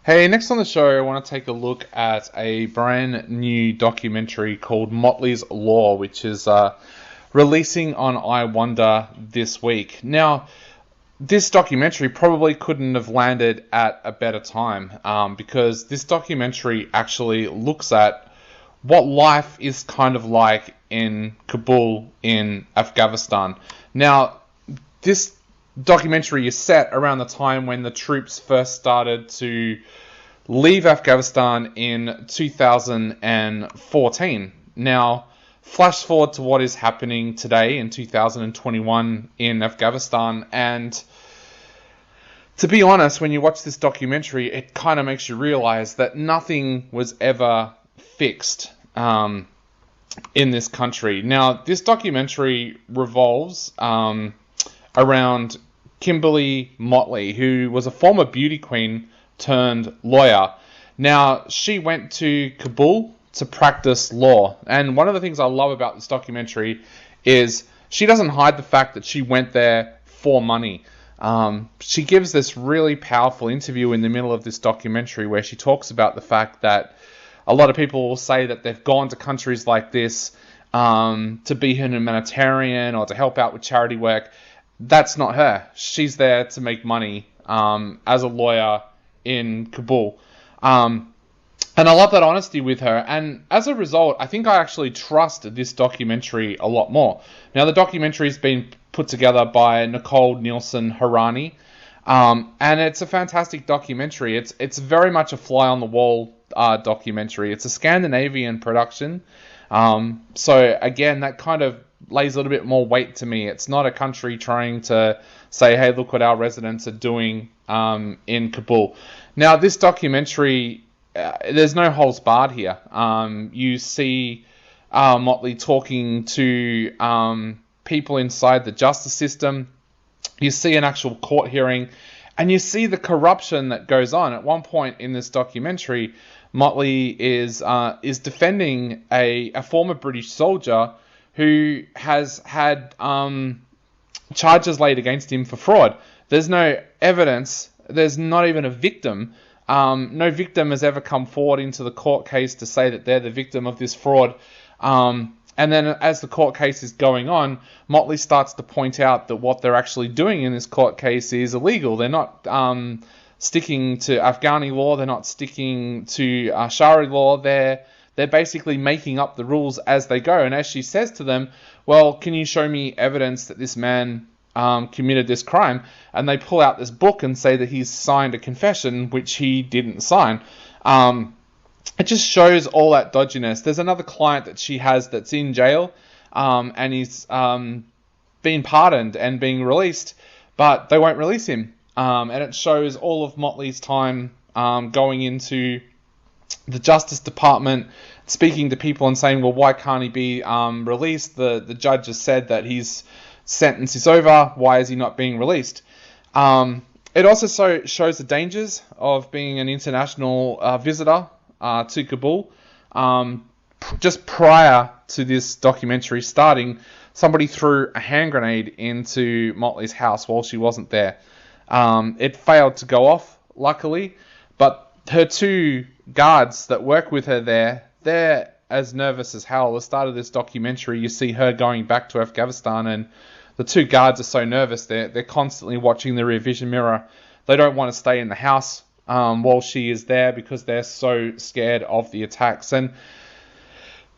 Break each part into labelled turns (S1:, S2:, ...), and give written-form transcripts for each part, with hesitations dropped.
S1: Hey, next on the show, I want to take a look at a brand new documentary called Motley's Law, which is releasing on iwonder this week. Now, this documentary probably couldn't have landed at a better time because this documentary actually looks at what life is kind of like in Kabul in Afghanistan. Now, this documentary is set around the time when the troops first started to leave Afghanistan in 2014. Now, flash forward to what is happening today in 2021 in Afghanistan, and to be honest, when you watch this documentary, it kind of makes you realize that nothing was ever fixed in this country. Now, this documentary revolves around Kimberly Motley, who was a former beauty queen turned lawyer. Now, she went to Kabul to practice law. And one of the things I love about this documentary is she doesn't hide the fact that she went there for money. She gives this really powerful interview in the middle of this documentary where she talks about the fact that a lot of people will say that they've gone to countries like this to be a humanitarian or to help out with charity work. That's not her. She's there to make money as a lawyer in Kabul. And I love that honesty with her. And as a result, I think I actually trust this documentary a lot more. Now, the documentary has been put together by Nicole Nielsen Harani. And it's a fantastic documentary. It's very much a fly-on-the-wall documentary. It's a Scandinavian production. So, again, that kind of lays a little bit more weight to me. It's not a country trying to say, hey, look what our residents are doing in Kabul. Now, this documentary, there's no holds barred here. You see Motley talking to people inside the justice system. You see an actual court hearing, and you see the corruption that goes on. At one point in this documentary, Motley is defending a former British soldier who has had charges laid against him for fraud. There's no evidence. There's not even a victim. No victim has ever come forward into the court case to say that they're the victim of this fraud. And then as the court case is going on, Motley starts to point out that what they're actually doing in this court case is illegal. They're not sticking to Afghani law. They're not sticking to Shari law. They're basically making up the rules as they go. And as she says to them, well, can you show me evidence that this man committed this crime? And they pull out this book and say that he's signed a confession, which he didn't sign. It just shows all that dodginess. There's another client that she has that's in jail, and he's been pardoned and being released, but they won't release him. And it shows all of Motley's time going into the Justice Department, speaking to people and saying, well, why can't he be released? The judge has said that his sentence is over. Why is he not being released? It also shows the dangers of being an international visitor to Kabul. Just prior to this documentary starting, somebody threw a hand grenade into Motley's house while she wasn't there. It failed to go off, luckily, but her two guards that work with her there, they're as nervous as hell. At the start of this documentary, you see her going back to Afghanistan, and the two guards are so nervous. They're constantly watching the rear vision mirror. They don't want to stay in the house while she is there because they're so scared of the attacks. And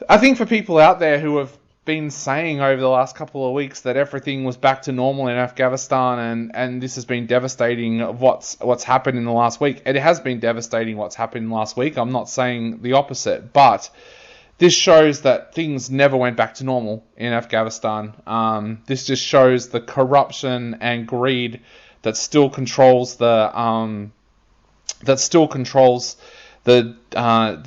S1: I think for people out there who have been saying over the last couple of weeks that everything was back to normal in Afghanistan and this has been devastating what's happened in the last week. It has been devastating what's happened in the last week. I'm not saying the opposite, but this shows that things never went back to normal in Afghanistan. This just shows the corruption and greed that still controls the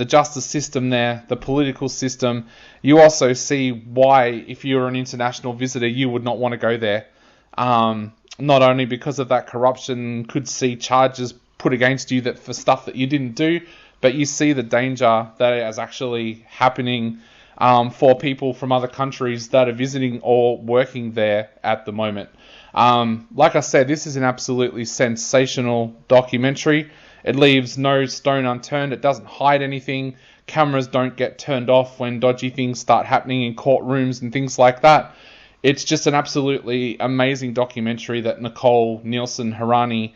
S1: justice system there, the political system. You also see why, if you're an international visitor, you would not want to go there. Not only because of that corruption, could see charges put against you that for stuff that you didn't do, but you see the danger that is actually happening for people from other countries that are visiting or working there at the moment. Like I said, this is an absolutely sensational documentary. It leaves no stone unturned. It doesn't hide anything. Cameras don't get turned off when dodgy things start happening in courtrooms and things like that. It's just an absolutely amazing documentary that Nicole Nielsen Harani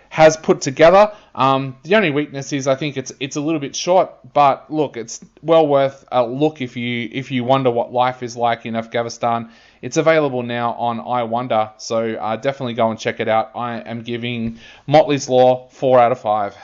S1: has put together. The only weakness is I think it's a little bit short, but look, it's well worth a look if you wonder what life is like in Afghanistan. It's available now on iwonder, so definitely go and check it out. I am giving Motley's Law 4 out of 5.